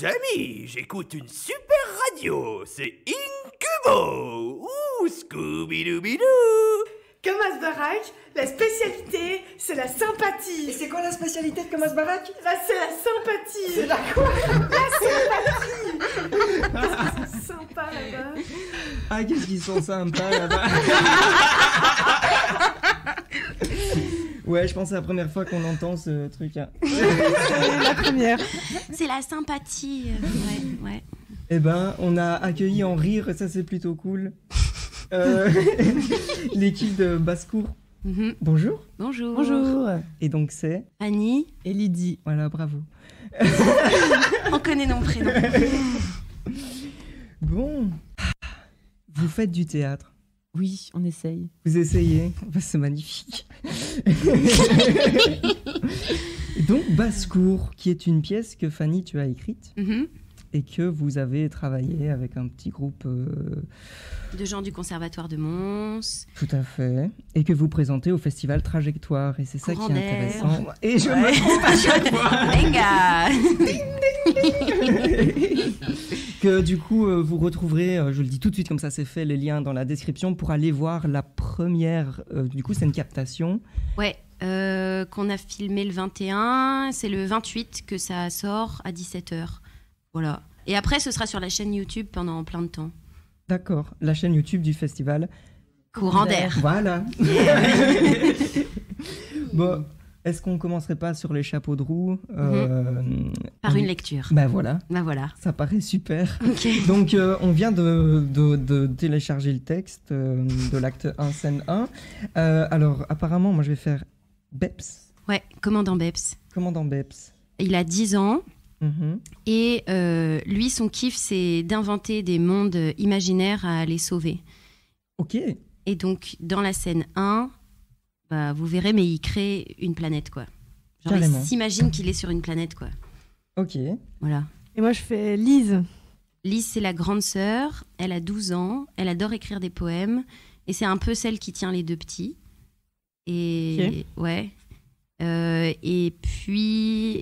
amis, j'écoute une super radio, c'est Incubo. Ouh, Scooby-Dooby-Doo. Comme Asbarac, la spécialité, c'est la sympathie. Et c'est quoi la spécialité de Thomas Barak? C'est la sympathie. C'est la quoi? La sympathie. Qu'est-ce qu'ils sont sympas là-bas. Ah, qu'est-ce qu'ils sont sympas là-bas. Ouais, je pense que c'est la première fois qu'on entend ce truc. Hein. La première. C'est la sympathie. Ouais. Eh ben, on a accueilli en rire, ça c'est plutôt cool. L'équipe de Basse-Cour. Mm-hmm. Bonjour. Bonjour. Et donc c'est Annie et Lydie. Voilà, bravo. On connaît nos prénoms. Bon. Vous faites du théâtre? Oui, on essaye. Vous essayez? C'est magnifique. Donc, Basse-Cour, qui est une pièce que Fanny, tu as écrite et que vous avez travaillé avec un petit groupe... de gens du Conservatoire de Mons. Tout à fait. Et que vous présentez au festival Trajectoire. Et c'est ça qui est intéressant. Et je me trompe à chaque fois. Que du coup, vous retrouverez, je le dis tout de suite comme ça c'est fait, les liens dans la description pour aller voir la première. Du coup, c'est une captation. Ouais, qu'on a filmé le 21. C'est le 28 que ça sort à 17h. Voilà. Et après, ce sera sur la chaîne YouTube pendant plein de temps. D'accord. La chaîne YouTube du festival Courant d'air. Voilà. Bon, est-ce qu'on commencerait pas sur les chapeaux de roue Par une lecture. Ben voilà. Ça paraît super. Okay. Donc, on vient de télécharger le texte de l'acte 1, scène 1. Alors, apparemment, moi, je vais faire Beps. Ouais, commandant Beps. Commandant Beps. Il a 10 ans. Et lui, son kiff, c'est d'inventer des mondes imaginaires à aller sauver. Ok. Et donc, dans la scène 1, bah, vous verrez, mais il crée une planète, quoi. Genre, il s'imagine qu'il est sur une planète, quoi. Ok. Voilà. Et moi, je fais Lise. Lise, c'est la grande sœur. Elle a 12 ans. Elle adore écrire des poèmes. Et c'est un peu celle qui tient les deux petits. Et ouais. Et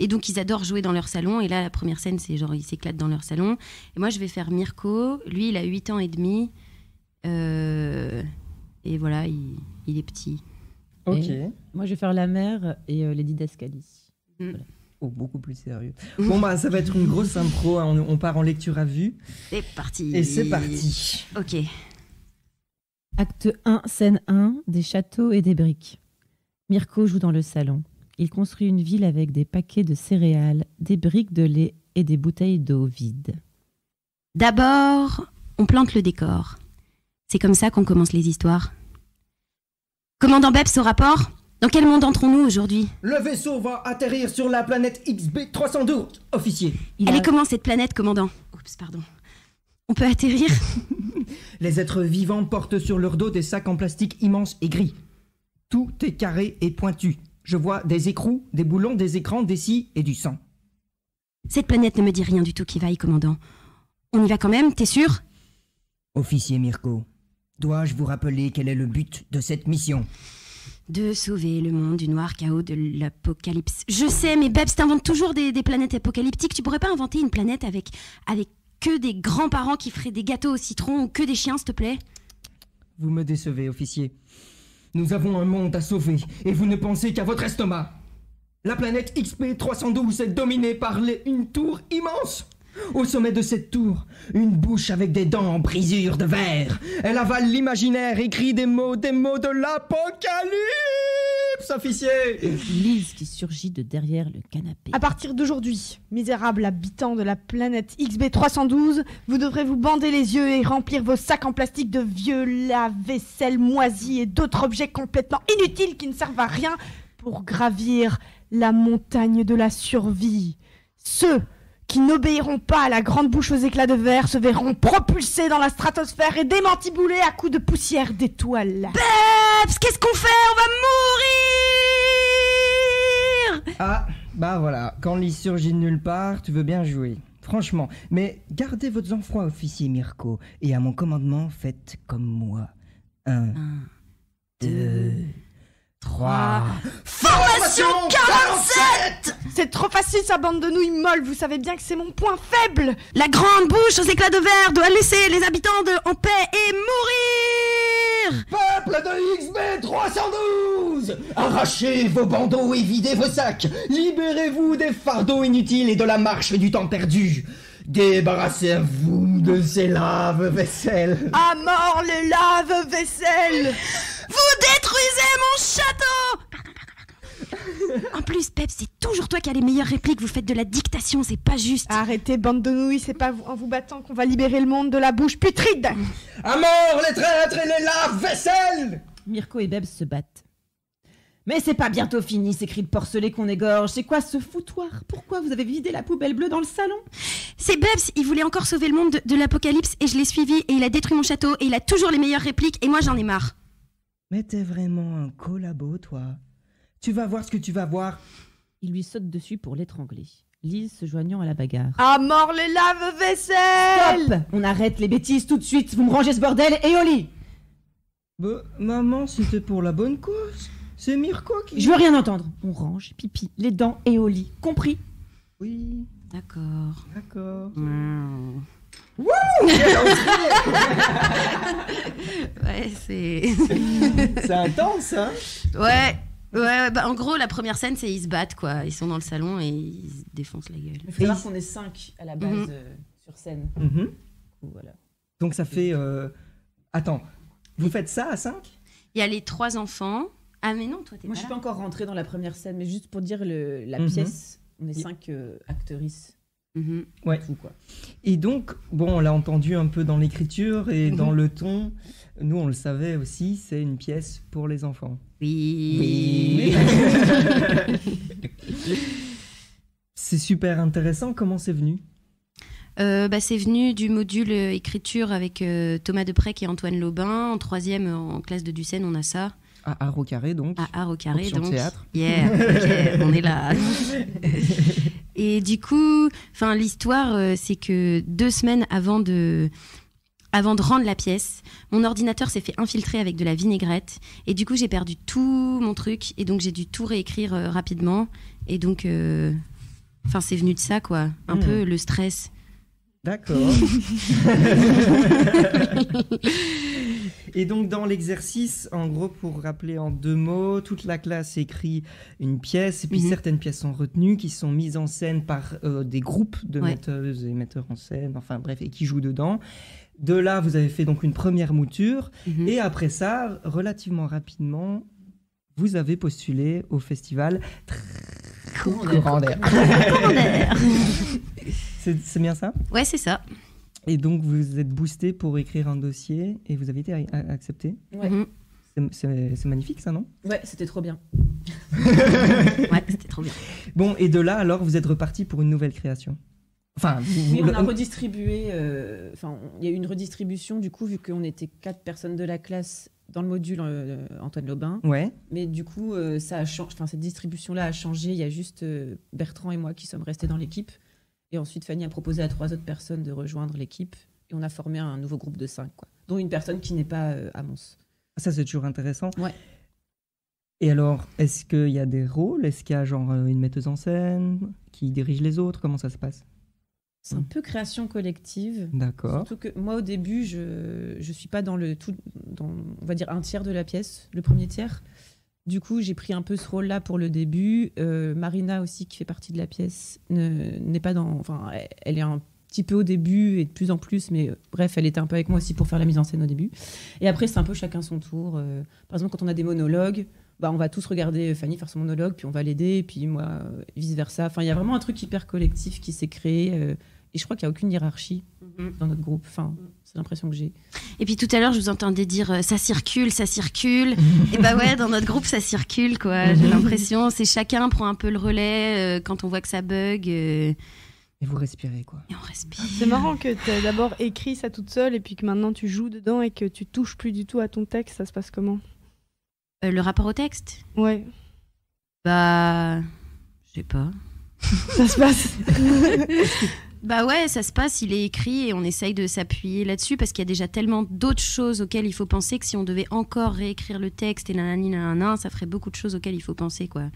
donc ils adorent jouer dans leur salon, et là la première scène c'est genre ils s'éclatent dans leur salon, et moi je vais faire Mirko, lui il a 8 ans et demi, et voilà il est petit. Ok. Moi je vais faire la mère et les didascalies. Voilà. Oh, beaucoup plus sérieux. Bon bah ça va être une grosse impro, hein. On part en lecture à vue. C'est parti. Et c'est parti. Ok. Acte 1, scène 1, des châteaux et des briques. Mirko joue dans le salon. Il construit une ville avec des paquets de céréales, des briques de lait et des bouteilles d'eau vides. D'abord, on plante le décor. C'est comme ça qu'on commence les histoires. Commandant Beps au rapport ? Dans quel monde entrons-nous aujourd'hui ? Le vaisseau va atterrir sur la planète XB312, officier. Elle est comment cette planète, commandant ? Oups, pardon. On peut atterrir ? Les êtres vivants portent sur leur dos des sacs en plastique immenses et gris. Tout est carré et pointu. Je vois des écrous, des boulons, des écrans, des scies et du sang. Cette planète ne me dit rien du tout qui vaille, commandant. On y va quand même, t'es sûr ? Officier Mirko, dois-je vous rappeler quel est le but de cette mission ? De sauver le monde du noir chaos de l'apocalypse. Je sais, mais Beps, t'inventes toujours des planètes apocalyptiques. Tu pourrais pas inventer une planète avec que des grands-parents qui feraient des gâteaux au citron ou que des chiens, s'il te plaît ? Vous me décevez, officier. Nous avons un monde à sauver, et vous ne pensez qu'à votre estomac. La planète XP312 est dominée par une tour immense. Au sommet de cette tour, une bouche avec des dents en brisure de verre. Elle avale l'imaginaire et crie des mots de l'apocalypse, officier. Lise qui surgit de derrière le canapé. À partir d'aujourd'hui, misérables habitants de la planète XB312, vous devrez vous bander les yeux et remplir vos sacs en plastique de vieux lave-vaisselle moisis et d'autres objets complètement inutiles qui ne servent à rien pour gravir la montagne de la survie. Ceux qui n'obéiront pas à la grande bouche aux éclats de verre se verront propulsés dans la stratosphère et démantiboulés à coups de poussière d'étoiles. Beps, qu'est-ce qu'on fait ? On va mourir ! Ah, bah voilà, quand Lise surgit de nulle part, tu veux bien jouer. Franchement, mais gardez votre sang-froid, officier Mirko, et à mon commandement, faites comme moi. 1, 2, 3. Formation 47. C'est trop facile, sa bande de nouilles molles. Vous savez bien que c'est mon point faible. La grande bouche aux éclats de verre doit laisser les habitants en paix et mourir. Peuple de XB 312, arrachez vos bandeaux et videz vos sacs. Libérez-vous des fardeaux inutiles et de la marche du temps perdu. Débarrassez-vous de ces laves-vaisselle. À mort les lave-vaisselle. Vous détruisez mon château. En plus, Pep, c'est toujours toi qui as les meilleures répliques. Vous faites de la dictation, c'est pas juste. Arrêtez, bande de nouilles, c'est pas en vous battant qu'on va libérer le monde de la bouche putride. À mort les traîtres et les lave-vaisselle. Mirko et Bebs se battent. Mais c'est pas bientôt fini, ces cris de porcelet qu'on égorge. C'est quoi ce foutoir? Pourquoi vous avez vidé la poubelle bleue dans le salon? C'est Bebs, il voulait encore sauver le monde de l'apocalypse et je l'ai suivi et il a détruit mon château et il a toujours les meilleures répliques et moi j'en ai marre. Mais t'es vraiment un collabo, toi. Tu vas voir ce que tu vas voir. Il lui saute dessus pour l'étrangler. Lise se joignant à la bagarre. À mort les lave-vaisselle. Stop! On arrête les bêtises tout de suite. Vous me rangez ce bordel et au lit. Bah, maman, c'était pour la bonne cause. C'est Mirko qui... Je veux rien entendre. On range, pipi, les dents et au lit. Compris? Oui, D'accord. d'accord. Ouais, c'est... C'est intense, hein? Ouais, bah en gros, la première scène, c'est ils se battent, quoi. Ils sont dans le salon et ils se défoncent la gueule. Il faut savoir qu'on est 5 à la base sur scène. Voilà. Donc ça fait... Attends, vous faites ça à 5? Il y a les 3 enfants. Ah mais non, toi t'es Moi, pas je suis là. pas encore rentrée dans la première scène, mais juste pour dire la pièce, on est 5 actrices. Ouais. Tout, quoi. Et donc, bon, on l'a entendu un peu dans l'écriture et dans le ton. Nous, on le savait aussi, c'est une pièce pour les enfants. Oui. C'est super intéressant. Comment c'est venu? C'est venu du module écriture avec Thomas Deprec et Antoine Lobin. En 3e, en classe de Ducène, on a ça. À Art au carré, donc. À Art au carré, Option donc. théâtre. Yeah, ok, on est là. Et du coup, l'histoire, c'est que 2 semaines avant de rendre la pièce, mon ordinateur s'est fait infiltrer avec de la vinaigrette. Et du coup, j'ai perdu tout mon truc. Et donc, j'ai dû tout réécrire rapidement. Et donc, c'est venu de ça, quoi. Un peu le stress. D'accord. Et donc dans l'exercice, en gros, pour rappeler en 2 mots, toute la classe écrit une pièce et puis certaines pièces sont retenues, qui sont mises en scène par des groupes de metteuses et metteurs en scène, enfin bref, et qui jouent dedans. De là, vous avez fait donc une première mouture et après ça, relativement rapidement, vous avez postulé au festival Courant d'air. C'est bien ça? Ouais, c'est ça. Et donc, vous êtes boosté pour écrire un dossier et vous avez été accepté. Ouais. C'est magnifique, ça, non? Ouais, c'était trop bien. Ouais, c'était trop bien. Bon, et de là, alors, vous êtes reparti pour une nouvelle création. Enfin, oui, on a redistribué. Il y a eu une redistribution, du coup, vu qu'on était 4 personnes de la classe dans le module Antoine Lobin. Ouais. Mais du coup, ça a changé. Enfin, cette distribution-là a changé. Il y a juste Bertrand et moi qui sommes restés dans l'équipe. Et ensuite, Fanny a proposé à 3 autres personnes de rejoindre l'équipe. Et on a formé un nouveau groupe de 5, quoi. Dont une personne qui n'est pas à Mons. Ça, c'est toujours intéressant. Ouais. Et alors, est-ce qu'il y a des rôles? Est-ce qu'il y a genre une metteuse en scène qui dirige les autres? Comment ça se passe? C'est un peu création collective. D'accord. Surtout que moi, au début, je suis pas dans on va dire, un tiers de la pièce, le premier tiers. Du coup, j'ai pris un peu ce rôle-là pour le début. Marina aussi, qui fait partie de la pièce, n'est pas dans... Enfin, elle est un petit peu au début et de plus en plus, mais bref, elle était un peu avec moi aussi pour faire la mise en scène au début. Et après, c'est un peu chacun son tour. Par exemple, quand on a des monologues, on va tous regarder Fanny faire son monologue, puis on va l'aider, et puis moi, vice-versa. Enfin, il y a vraiment un truc hyper collectif qui s'est créé. Et je crois qu'il n'y a aucune hiérarchie dans notre groupe. Enfin, c'est l'impression que j'ai. Et puis tout à l'heure, je vous entendais dire ça circule, ça circule. Et bah ouais, dans notre groupe, ça circule, quoi. J'ai l'impression, c'est chacun prend un peu le relais quand on voit que ça bug. Et vous respirez, quoi. Et on respire. C'est marrant que tu aies d'abord écrit ça toute seule et puis que maintenant tu joues dedans et que tu touches plus du tout à ton texte. Ça se passe comment? Le rapport au texte? Ouais. Bah, je sais pas. Ça se passe. Bah ouais, ça se passe, il est écrit et on essaye de s'appuyer là-dessus parce qu'il y a déjà tellement d'autres choses auxquelles il faut penser que si on devait encore réécrire le texte et nanana, ça ferait beaucoup de choses auxquelles il faut penser, quoi.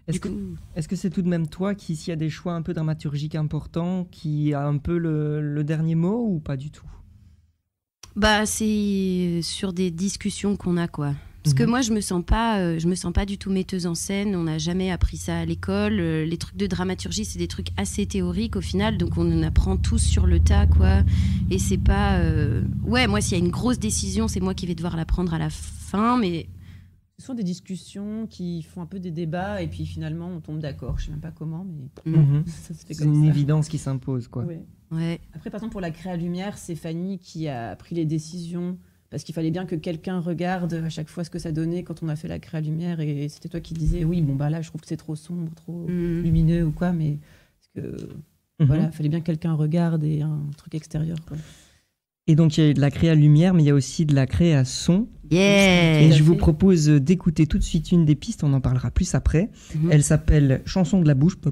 Est-ce que c'est tout de même toi qui, s'il y a des choix un peu dramaturgiques importants, qui a un peu le dernier mot ou pas du tout? Bah c'est sur des discussions qu'on a, quoi. Parce que moi, je me sens pas du tout metteuse en scène. On n'a jamais appris ça à l'école. Les trucs de dramaturgie, c'est des trucs assez théoriques au final, donc on en apprend tous sur le tas, quoi. Et c'est pas, ouais, moi, s'il y a une grosse décision, c'est moi qui vais devoir la prendre à la fin, mais Ce sont des discussions qui font un peu des débats et puis finalement on tombe d'accord. Je sais même pas comment, mais ça se fait C'est comme une ça. évidence qui s'impose, quoi. Ouais. ouais. Après, par exemple, pour la Créa Lumière, c'est Fanny qui a pris les décisions parce qu'il fallait bien que quelqu'un regarde à chaque fois ce que ça donnait quand on a fait la Créa Lumière, et c'était toi qui disais oui, bon bah là je trouve que c'est trop sombre, trop lumineux ou quoi, mais parce que voilà, il fallait bien que quelqu'un regarde et un truc extérieur, quoi. Et donc il y a de la créa lumière, mais il y a aussi de la créa son. Yeah. Et je vous propose d'écouter tout de suite une des pistes, on en parlera plus après. Elle s'appelle Chanson de la bouche. Je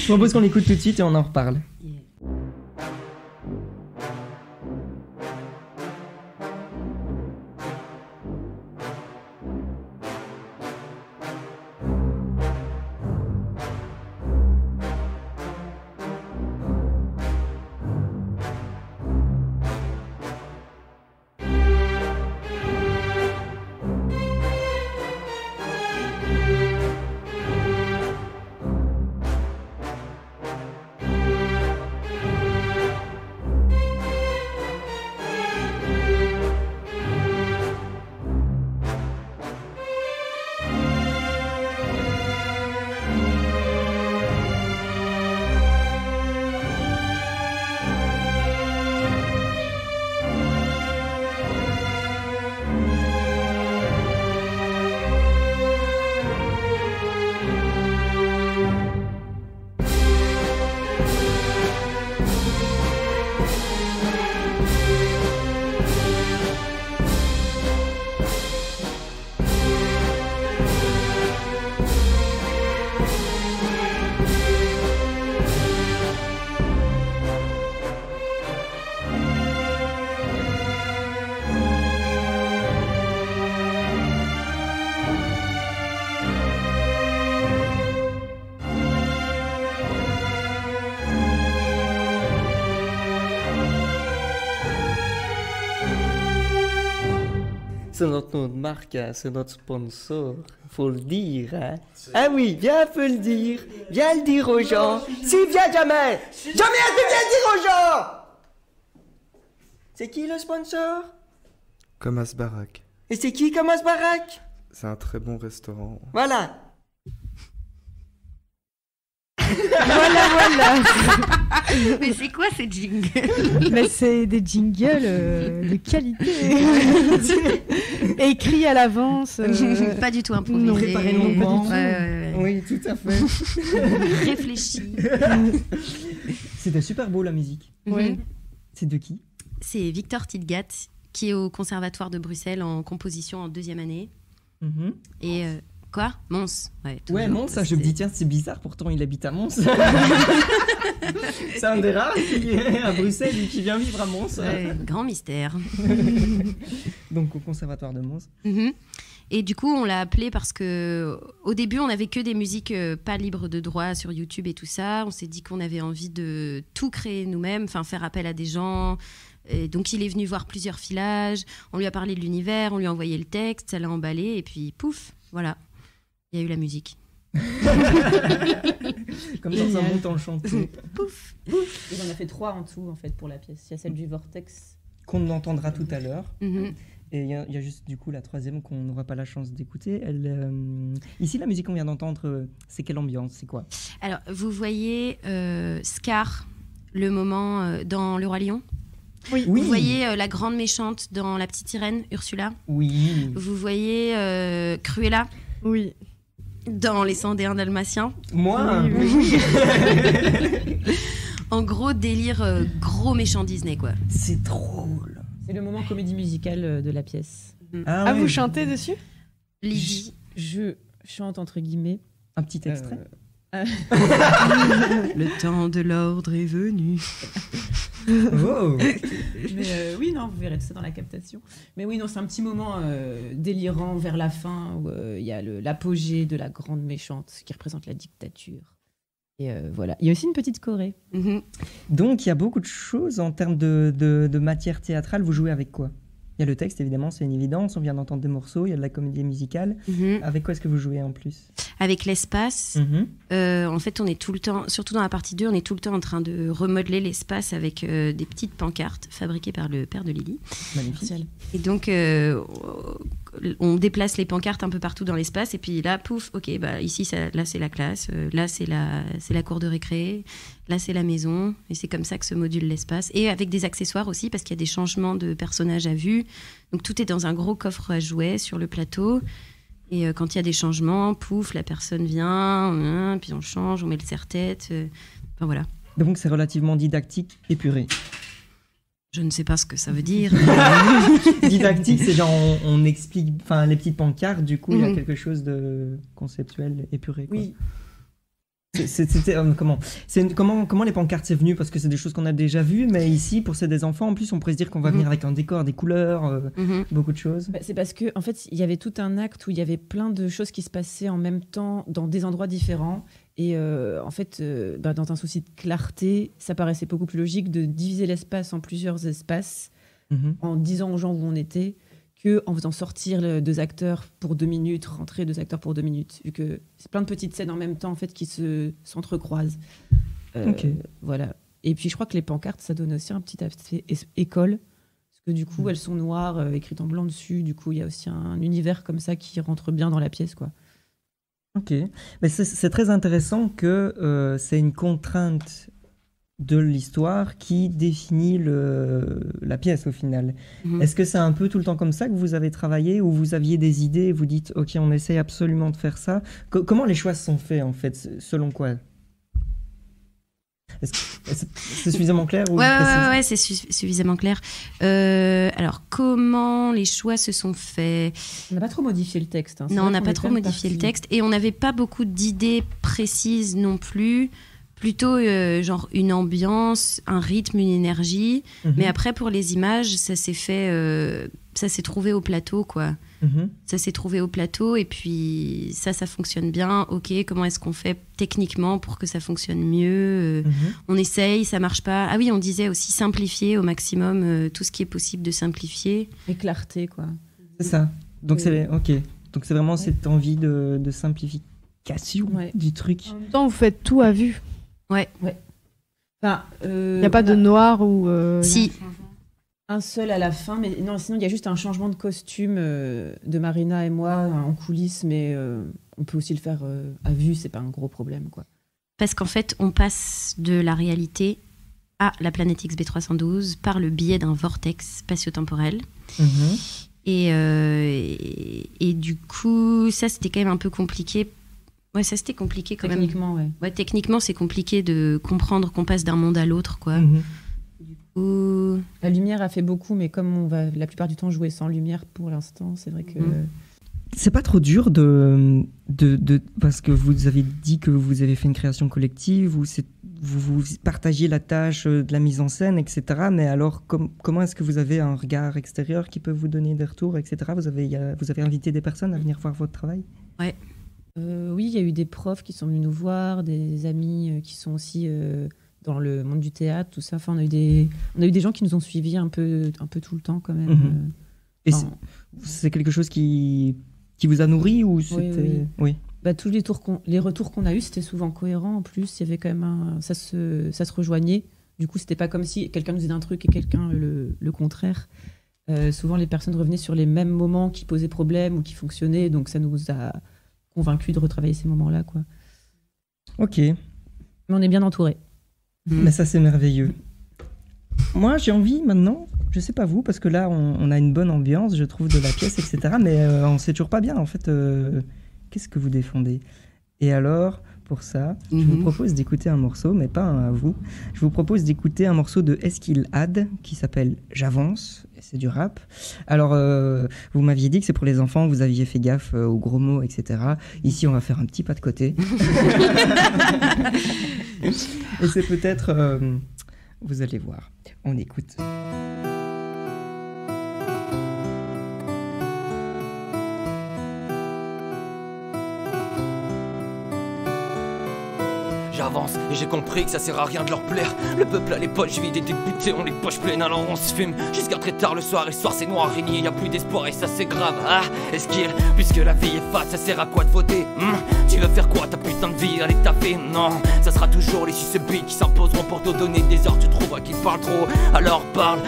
propose qu'on l'écoute tout de suite et on en reparle. C'est notre nom de marque, hein, c'est notre sponsor, faut le dire. Hein. Ah oui, viens le dire aux gens. Si, viens jamais tu viens le dire aux gens. C'est qui le sponsor? Comas Barak. Et c'est qui Comas Barak? C'est un très bon restaurant. Voilà. Voilà. Mais c'est quoi ces jingles? Mais c'est des jingles de qualité. Écrits à l'avance. Pas du tout improvisé. Non, préparé longuement. Ouais. Oui, tout à fait. Réfléchi. C'était super beau la musique. Ouais. C'est de qui? C'est Victor Tidgat, qui est au Conservatoire de Bruxelles en composition en 2e année. Et quoi? Mons. Ouais, Mons, ça je me dis tiens c'est bizarre, pourtant il habite à Mons. C'est un des rares qui est à Bruxelles et qui vient vivre à Mons. Ouais, grand mystère. Donc au Conservatoire de Mons. Et du coup, on l'a appelé parce que au début, on n'avait que des musiques pas libres de droit sur YouTube et tout ça. On s'est dit qu'on avait envie de tout créer nous-mêmes, enfin faire appel à des gens. Et donc, il est venu voir plusieurs filages. On lui a parlé de l'univers, on lui a envoyé le texte, ça l'a emballé et puis pouf, voilà, il y a eu la musique. Comme dans un montant chanté. Pouf. Et on a fait 3 en tout, en fait, pour la pièce. Il y a celle du Vortex. Qu'on entendra tout à l'heure. Mhm. Et il y a juste du coup la troisième qu'on n'aura pas la chance d'écouter. Ici, la musique qu'on vient d'entendre, c'est quelle ambiance? C'est quoi? Alors, vous voyez Scar, le moment dans Le Roi Lion? Oui. Vous voyez la grande méchante dans La Petite Sirène, Ursula? Oui. Vous voyez Cruella Oui. dans Les 101 Dalmatiens? Moi Oui. En gros, délire gros méchant Disney, quoi. C'est drôle. C'est le moment comédie musicale de la pièce. Ah, vous chantez dessus? Lydie. Je chante entre guillemets. Un petit extrait. Le temps de l'ordre est venu. Oh. Mais oui, non, vous verrez tout ça dans la captation. Mais oui, non, c'est un petit moment délirant vers la fin où il y a l'apogée de la grande méchante qui représente la dictature. Et voilà. Il y a aussi une petite choré. Mhm. Donc, il y a beaucoup de choses en termes de matière théâtrale. Vous jouez avec quoi? Il y a le texte, évidemment, c'est une évidence. On vient d'entendre des morceaux. Il y a de la comédie musicale. Mhm. Avec quoi est-ce que vous jouez en plus? Avec l'espace, en fait, on est tout le temps, surtout dans la partie 2, on est tout le temps en train de remodeler l'espace avec des petites pancartes fabriquées par le père de Lily. Magnifique. Et donc, on déplace les pancartes un peu partout dans l'espace. Et puis là, pouf, ok, bah, ici, là, c'est la classe. Là, c'est la cour de récré. Là, c'est la maison. Et c'est comme ça que se module l'espace. Et avec des accessoires aussi, parce qu'il y a des changements de personnages à vue. Donc, tout est dans un gros coffre à jouets sur le plateau. Et quand il y a des changements, pouf, la personne vient, puis on change, on met le serre-tête. Enfin, voilà. Donc, c'est relativement didactique, épuré. Je ne sais pas ce que ça veut dire. Didactique, c'est genre on explique, enfin les petites pancartes, du coup, il y a Mhm. quelque chose de conceptuel, épuré. Quoi. Oui. Comment les pancartes c'est venu? Parce que c'est des choses qu'on a déjà vues, mais ici, pour c'est des enfants, en plus, on pourrait se dire qu'on va venir avec un décor, des couleurs, Mhm. beaucoup de choses. Bah, c'est parce que en fait, il y avait tout un acte où il y avait plein de choses qui se passaient en même temps dans des endroits différents. Et en fait, dans un souci de clarté, ça paraissait beaucoup plus logique de diviser l'espace en plusieurs espaces Mhm. en disant aux gens où on était que en faisant sortir 2 acteurs pour 2 minutes, rentrer 2 acteurs pour 2 minutes, vu que c'est plein de petites scènes en même temps en fait qui s'entrecroisent. Ok. Voilà. Et puis je crois que les pancartes, ça donne aussi un petit aspect école, parce que du coup elles sont noires, écrites en blanc dessus. Du coup il y a aussi un univers comme ça qui rentre bien dans la pièce, quoi. Ok, mais c'est très intéressant que c'est une contrainte de l'histoire qui définit la pièce au final. Mhm. Est-ce que c'est un peu tout le temps comme ça que vous avez travaillé, ou vous aviez des idées et vous dites ok, on essaye absolument de faire ça? Comment les choix se sont faits en fait? Selon quoi? C'est suffisamment clair ou précis? Ouais, c'est suffisamment clair. Alors, comment les choix se sont faits? On n'a pas trop modifié le texte. Hein. C'est Non, vrai on n'a qu'on pas est trop quand même modifié le parti- texte et on n'avait pas beaucoup d'idées précises non plus. Plutôt genre une ambiance, un rythme, une énergie. Mhm. Mais après, pour les images, ça s'est fait, ça s'est trouvé au plateau, quoi. Mhm. Ça s'est trouvé au plateau et puis ça fonctionne bien. Ok, comment est-ce qu'on fait techniquement pour que ça fonctionne mieux? Mhm. On essaye, ça marche pas. Ah oui, on disait aussi simplifier au maximum tout ce qui est possible de simplifier. Et clarté, quoi. C'est ça. Donc c'est ok. Donc c'est vraiment Ouais. cette envie de simplification Ouais. du truc. En même temps, vous faites tout à vue. Enfin, Il n'y a pas de noir ou. Si, un seul à la fin, mais non, sinon il y a juste un changement de costume de Marina et moi en coulisses, mais on peut aussi le faire à vue, c'est pas un gros problème, quoi. parce qu'en fait, on passe de la réalité à la planète XB312 par le biais d'un vortex spatio-temporel. Mhm. Et du coup, ça, c'était quand même un peu compliqué. Ouais, ça, c'était compliqué quand même. Techniquement, ouais. Ouais, techniquement, c'est compliqué de comprendre qu'on passe d'un monde à l'autre, quoi. Mhm. Ou- La lumière a fait beaucoup, mais comme on va la plupart du temps jouer sans lumière pour l'instant, c'est vrai que... C'est pas trop dur parce que vous avez dit que vous avez fait une création collective, vous partagiez la tâche de la mise en scène, etc. Mais alors, comment est-ce que vous avez un regard extérieur qui peut vous donner des retours, etc. Vous avez invité des personnes à venir voir votre travail? Oui, il y a eu des profs qui sont venus nous voir, des amis qui sont aussi dans le monde du théâtre, tout ça. Enfin, on a eu des gens qui nous ont suivis un peu tout le temps quand même. Mhm. Et Enfin, c'est quelque chose qui vous a nourri ou c'était... Oui. bah, tous les retours qu'on a eus, c'était souvent cohérent. En plus, il y avait quand même ça se rejoignait. Du coup, c'était pas comme si quelqu'un nous disait un truc et quelqu'un le contraire. Souvent, les personnes revenaient sur les mêmes moments qui posaient problème ou qui fonctionnaient. Donc, ça nous a convaincus de retravailler ces moments-là, quoi. Ok, Mais on est bien entourés. mais ça c'est merveilleux. Moi j'ai envie maintenant, je sais pas vous, parce que là on a une bonne ambiance, je trouve, de la pièce, etc. Mais on sait toujours pas bien en fait qu'est-ce que vous défendez. Et alors, pour ça. Je vous propose d'écouter un morceau, mais pas un à vous. Je vous propose d'écouter un morceau de Eskil-Had qui s'appelle J'avance, et c'est du rap. Alors, vous m'aviez dit que c'est pour les enfants, vous aviez fait gaffe aux gros mots, etc. Ici, on va faire un petit pas de côté. Et c'est peut-être... vous allez voir. On écoute. J'avance et j'ai compris que ça sert à rien de leur plaire. Le peuple a les poches vides et débutés ont les poches pleines. Alors on se fume jusqu'à très tard le soir. Et le soir c'est noir et nier, y a plus d'espoir et ça c'est grave. Ah, est-ce puisque la vie est fade, ça sert à quoi de voter? Tu veux faire quoi ta putain de vie? Allez taffer? Non, ça sera toujours les sucebites qui s'imposeront pour te donner des ordres. Tu trouveras qu'ils parlent trop. Alors parle,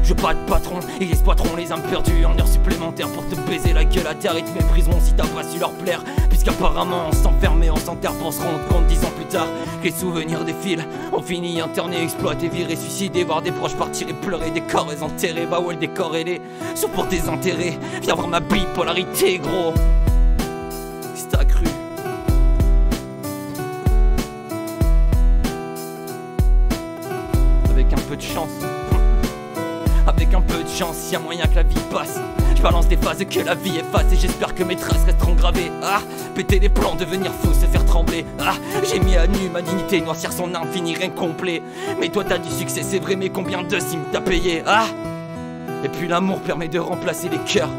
je veux pas de patron. Ils exploiteront les âmes perdues en heures supplémentaires pour te baiser la gueule à terre. Ils te mépriseront si t'as pas su leur plaire. Puisqu'apparemment on s'enferme et on s'enterre pour se rendre compte 10 ans plus tard que les souvenirs défilent. On finit interné, exploité, viré, suicidé, voir des proches partir et pleurer, des corps et enterrés. Bah ouais, le décor est laid, sauf pour tes intérêts. Viens voir ma bipolarité, gros. Si t'as cru. Avec un peu de chance. Avec un peu de chance, y'a moyen que la vie passe. Je balance des phases que la vie efface et j'espère que mes traces resteront gravées. Ah, péter les plans, devenir fou, se faire trembler. Ah, j'ai mis à nu ma dignité, noircir son infini incomplet. Mais toi t'as du succès, c'est vrai, mais combien de cimes t'as payé? Ah, et puis l'amour permet de remplacer les cœurs.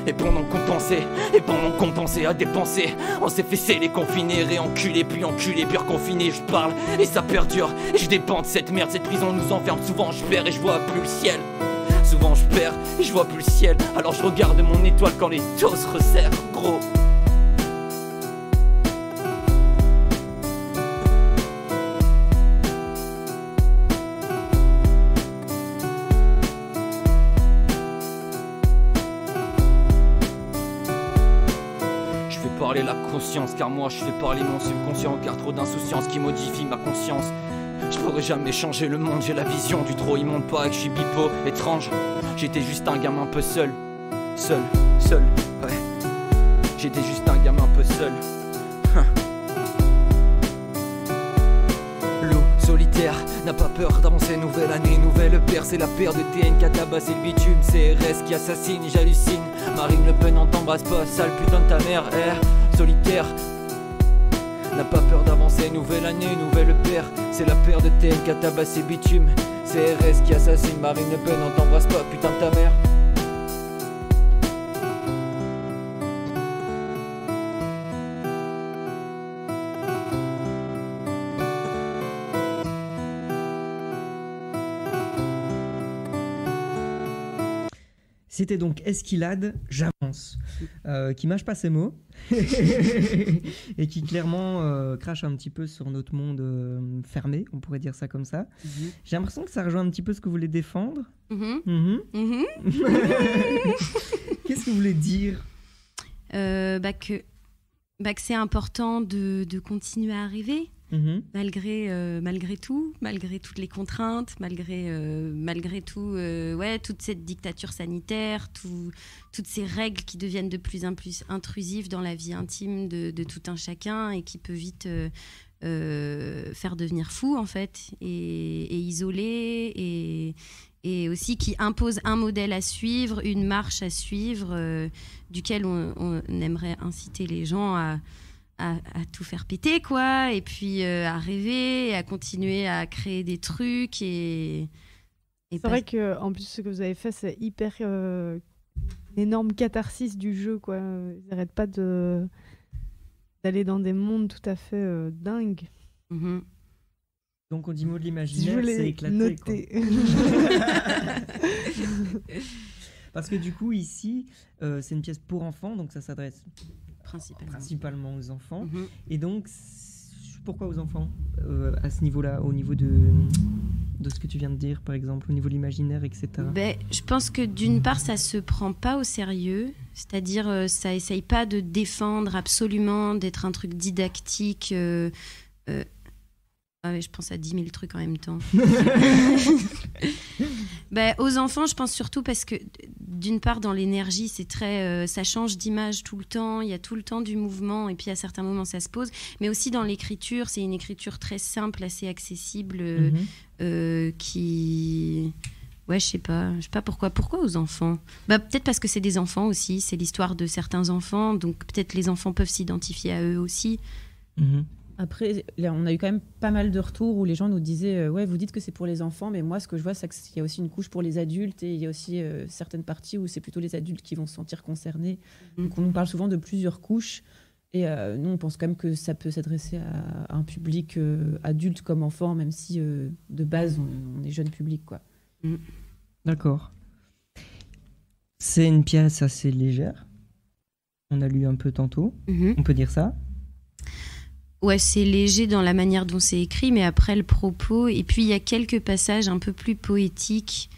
Et pendant compenser à dépenser, on s'est fait les confinés, réenculés, puis enculés, puis reconfinés. Je parle et ça perdure, et je dépends de cette merde. Cette prison nous enferme, souvent je perds et je vois plus le ciel. Souvent je perds et je vois plus le ciel. Alors je regarde mon étoile quand les taux se resserrent, gros. Je fais parler la conscience, car moi je fais parler mon subconscient. Car trop d'insouciance qui modifie ma conscience. Je pourrais jamais changer le monde, j'ai la vision du trop immonde, pas que je suis bipo, étrange. J'étais juste un gamin un peu seul, ouais. J'étais juste un gamin un peu seul. Loup solitaire, n'a pas peur d'avancer, nouvelle année, nouvelle paire. C'est la paire de TN qui a tabassé le bitume, CRS qui assassine, j'hallucine. Marine Le Pen, on t'embrasse pas, sale putain de ta mère, solitaire. N'a pas peur d'avancer, nouvelle année, nouvelle paire. C'est la paire de TN qui a tabassé bitume. CRS qui assassine, Marine Le Pen, on t'embrasse pas, putain de ta mère. C'était donc Eskil-Had, J'avance, qui mâche pas ses mots et qui clairement crache un petit peu sur notre monde fermé, on pourrait dire ça comme ça. J'ai l'impression que ça rejoint un petit peu ce que vous voulez défendre. Qu'est-ce que vous voulez dire? Que c'est important de continuer à rêver. Malgré tout, malgré toutes les contraintes, malgré tout, toute cette dictature sanitaire, toutes ces règles qui deviennent de plus en plus intrusives dans la vie intime de tout un chacun et qui peut vite faire devenir fou en fait et isoler et aussi qui impose un modèle à suivre, une marche à suivre, duquel on aimerait inciter les gens à tout faire péter, quoi, et puis à rêver, et à continuer à créer des trucs. Et c'est vrai qu'en plus, ce que vous avez fait, c'est hyper une énorme catharsis du jeu, quoi. Ils n'arrêtent pas d'aller dans des mondes tout à fait dingues. Donc au niveau de l'imaginaire, c'est éclaté. Parce que du coup, ici, c'est une pièce pour enfants, donc ça s'adresse principalement aux enfants. Et donc, pourquoi aux enfants à ce niveau-là, au niveau de ce que tu viens de dire, par exemple, au niveau de l'imaginaire, etc. Je pense que d'une part, ça se prend pas au sérieux, c'est-à-dire ça essaye pas de défendre absolument, d'être un truc didactique. Ah ouais, je pense à 10 000 trucs en même temps. Aux enfants, je pense surtout parce que, d'une part, dans l'énergie, c'est très, ça change d'image tout le temps. Il y a tout le temps du mouvement, et puis à certains moments, ça se pose. Mais aussi dans l'écriture, c'est une écriture très simple, assez accessible, qui... Ouais, je sais pas pourquoi. Pourquoi aux enfants ? Peut-être parce que c'est des enfants aussi. C'est l'histoire de certains enfants, donc peut-être les enfants peuvent s'identifier à eux aussi. Après, là, on a eu quand même pas mal de retours où les gens nous disaient ouais, vous dites que c'est pour les enfants, mais moi, ce que je vois, c'est qu'il y a aussi une couche pour les adultes et il y a aussi certaines parties où c'est plutôt les adultes qui vont se sentir concernés. Donc, on nous parle souvent de plusieurs couches. Et nous, on pense quand même que ça peut s'adresser à un public adulte comme enfant, même si de base, on est jeune public, quoi. D'accord. C'est une pièce assez légère. On a lu un peu tantôt. On peut dire ça. Ouais, c'est léger dans la manière dont c'est écrit, mais après le propos. Et puis il y a quelques passages un peu plus poétiques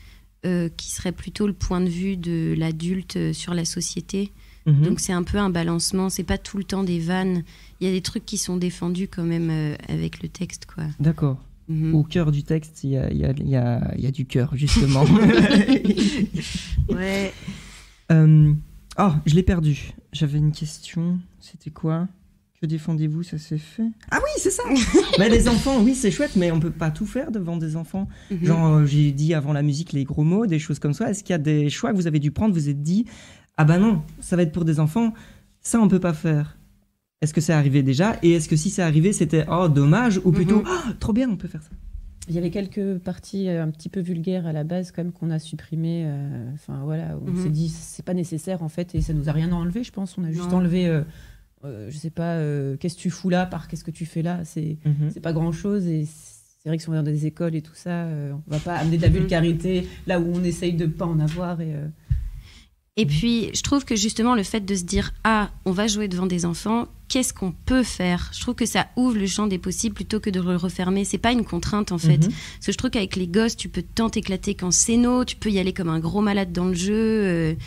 qui seraient plutôt le point de vue de l'adulte sur la société. Donc c'est un peu un balancement. C'est pas tout le temps des vannes. Il y a des trucs qui sont défendus quand même avec le texte, quoi. D'accord. Au cœur du texte, il y a du cœur, justement. Ouais. Je l'ai perdu. J'avais une question. C'était quoi ? Que défendez-vous, ça s'est fait ? Ah oui, c'est ça. Les enfants, oui, c'est chouette, mais on peut pas tout faire devant des enfants. Genre, j'ai dit avant la musique les gros mots, des choses comme ça. Est-ce qu'il y a des choix que vous avez dû prendre ? Vous êtes dit, ah bah non, ça va être pour des enfants, ça on peut pas faire. Est-ce que c'est arrivé déjà ? Et est-ce que si c'est arrivé, c'était oh dommage ou plutôt trop bien, on peut faire ça ? Il y avait quelques parties un petit peu vulgaires à la base quand même qu'on a supprimées. On s'est dit c'est pas nécessaire en fait et ça nous a rien enlevé, je pense. On a juste enlevé, je sais pas, qu'est-ce que tu fous là par qu'est-ce que tu fais là. C'est pas grand chose et c'est vrai que si on est dans des écoles et tout ça, on va pas amener de la vulgarité là où on essaye de pas en avoir Et puis, je trouve que justement, le fait de se dire « Ah, on va jouer devant des enfants, qu'est-ce qu'on peut faire ?» Je trouve que ça ouvre le champ des possibles plutôt que de le refermer. C'est pas une contrainte, en fait. Parce que je trouve qu'avec les gosses, tu peux tant t'éclater qu'en scéno, tu peux y aller comme un gros malade dans le jeu.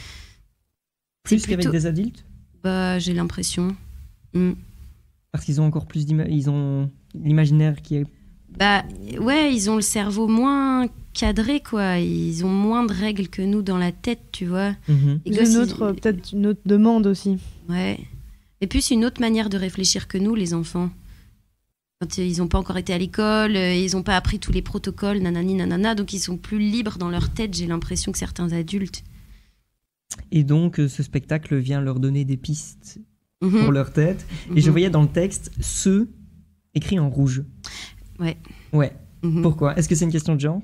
Plus qu'avec des adultes ? J'ai l'impression. Parce qu'ils ont encore plus ils ont l'imaginaire qui est... Ouais, ils ont le cerveau moins cadré, quoi. Ils ont moins de règles que nous dans la tête, tu vois. Peut-être une autre demande aussi. Ouais. Et puis, c'est une autre manière de réfléchir que nous, les enfants. Quand ils n'ont pas encore été à l'école, ils n'ont pas appris tous les protocoles, nanani, nanana, donc ils sont plus libres dans leur tête, j'ai l'impression, que certains adultes. Et donc, ce spectacle vient leur donner des pistes pour leur tête. Et je voyais dans le texte « ce » écrit en rouge. Ouais. Pourquoi ? Est-ce que c'est une question de genre ?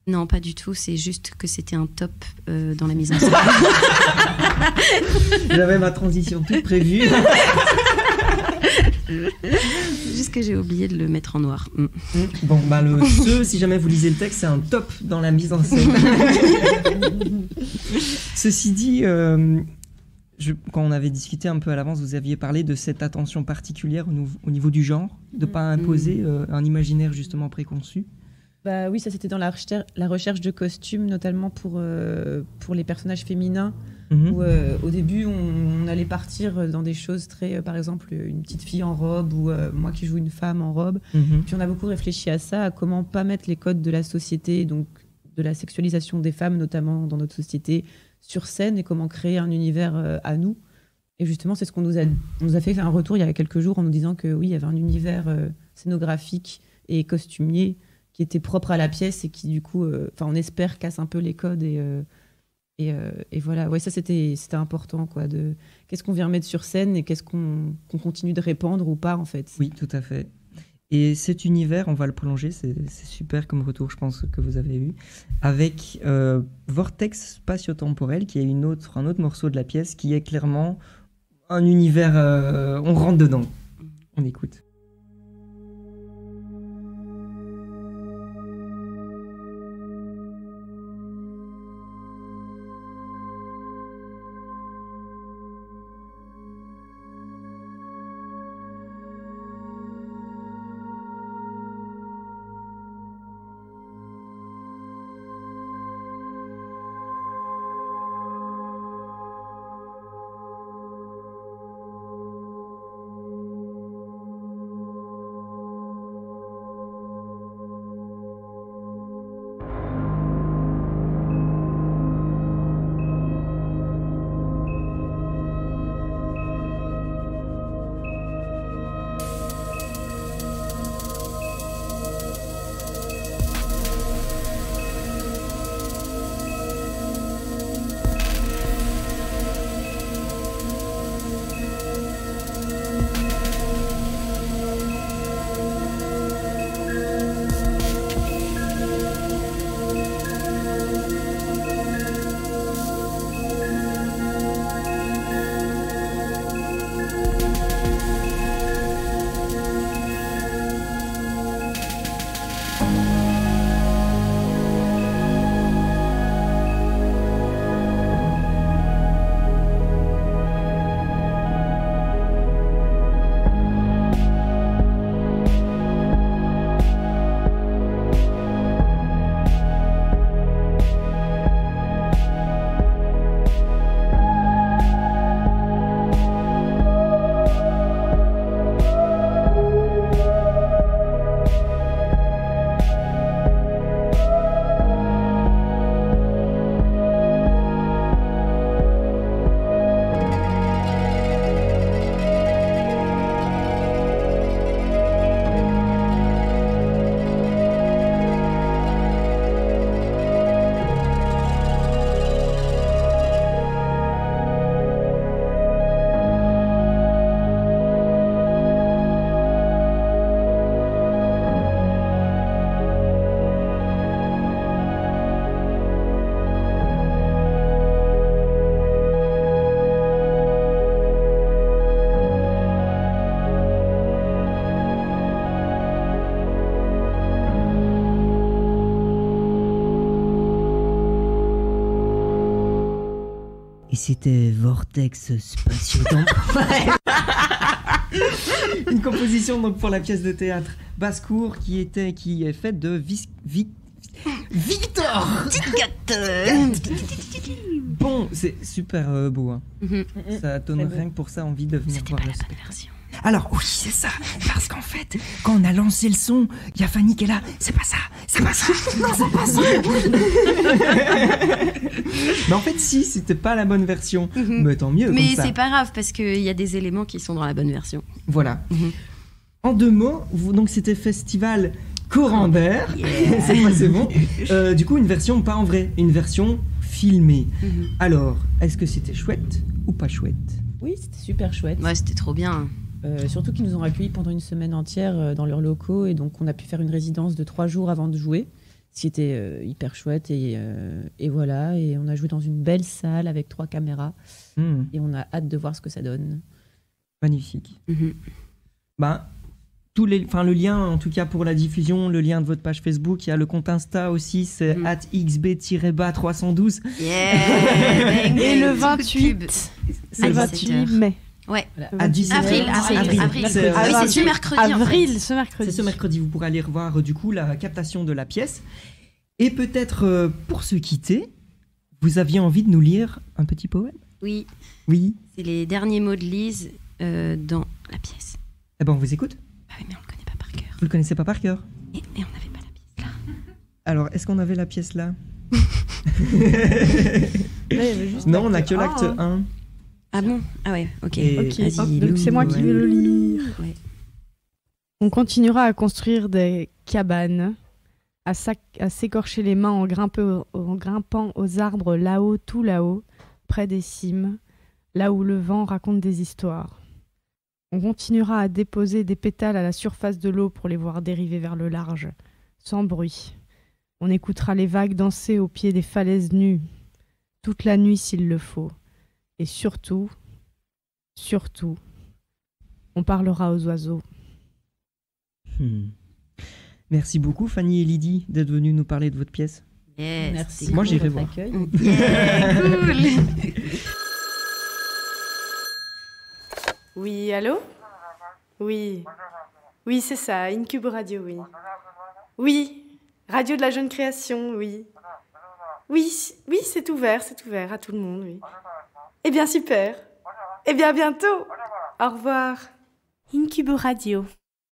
Non, pas du tout. C'est juste que c'était un top dans la mise en scène. J'avais ma transition toute prévue. Juste que j'ai oublié de le mettre en noir. Bon, le ce, si jamais vous lisez le texte, c'est un top dans la mise en scène. Ceci dit, quand on avait discuté un peu à l'avance, vous aviez parlé de cette attention particulière au niveau du genre, de ne pas imposer un imaginaire justement préconçu. Oui, ça c'était dans la recherche de costumes, notamment pour les personnages féminins, où au début on allait partir dans des choses très, par exemple une petite fille en robe ou moi qui joue une femme en robe. Puis on a beaucoup réfléchi à ça, à comment pas mettre les codes de la société, donc de la sexualisation des femmes notamment dans notre société, sur scène et comment créer un univers à nous. Et justement, c'est ce qu'on nous a fait un retour il y a quelques jours en nous disant que oui, il y avait un univers scénographique et costumier qui était propre à la pièce et qui du coup, on espère, casse un peu les codes et voilà. Ouais, ça c'était important quoi. Qu'est-ce qu'on vient mettre sur scène et qu'est-ce qu'on continue de répandre ou pas en fait. Oui, tout à fait. Et cet univers, on va le prolonger, c'est super comme retour, je pense, que vous avez eu, avec Vortex spatio-temporel, qui est un autre morceau de la pièce, qui est clairement un univers, on rentre dedans. On écoute. Et c'était Vortex spatio-temporel. Une composition donc pour la pièce de théâtre Basse-Cour qui est faite de Victor. Bon, c'est super beau. Hein. Ça donne rien que pour ça envie de venir voir le spectacle. Alors oui, c'est ça, parce qu'en fait, quand on a lancé le son, il y a Fanny qui est là, c'est pas ça, non c'est pas ça. Mais en fait si, c'était pas la bonne version, mais tant mieux. Mais comme ça. c'est pas grave parce qu'il y a des éléments qui sont dans la bonne version. Voilà. En 2 mots, donc c'était festival Courant d'air, c'est bon. Du coup une version pas en vrai, une version filmée. Alors, est-ce que c'était chouette ou pas chouette? Oui, c'était super chouette. Ouais, c'était trop bien. Surtout qu'ils nous ont accueillis pendant une semaine entière dans leurs locaux et donc on a pu faire une résidence de 3 jours avant de jouer, ce qui était hyper chouette et voilà, et on a joué dans une belle salle avec 3 caméras et on a hâte de voir ce que ça donne. Magnifique. Ben, le lien en tout cas pour la diffusion, le lien de votre page Facebook, il y a le compte Insta aussi, c'est @xb-312. Yeah. Et le 28, c'est le 28 mai. Ouais. Voilà. À 17h. Avril. Ah oui, c'est ce mercredi. Avril, C'est ce mercredi, vous pourrez aller revoir du coup la captation de la pièce. Et peut-être pour se quitter, vous aviez envie de nous lire un petit poème? Oui. Oui. C'est les derniers mots de Lise dans la pièce. Eh ben on vous écoute. Ah oui, mais on le connaît pas par cœur. Vous le connaissez pas par cœur? Et on n'avait pas la pièce là. Alors, est-ce qu'on avait la pièce là? Là, il y avait juste Non, on n'a l'acte que l'acte 1. Ah bon? Ah ouais, ok. Et- Ok, Vas-y, hop, donc c'est moi qui vais le lire. Ouais. On continuera à construire des cabanes, à s'écorcher les mains en grimpant aux arbres là-haut, tout là-haut, près des cimes, là où le vent raconte des histoires. On continuera à déposer des pétales à la surface de l'eau pour les voir dériver vers le large, sans bruit. On écoutera les vagues danser au pied des falaises nues, toute la nuit s'il le faut. Et surtout, on parlera aux oiseaux. Merci beaucoup Fanny et Lydie d'être venues nous parler de votre pièce. Yes, Merci. Moi, pour j'irai votre voir. accueil. Yeah, cool. Oui, allô? Oui. Oui, c'est ça, Incube Radio, oui. Oui, Radio de la Jeune Création, oui. Oui, c'est ouvert à tout le monde, oui. Eh bien, super. Eh bien, à bientôt. Au revoir. Incube Radio.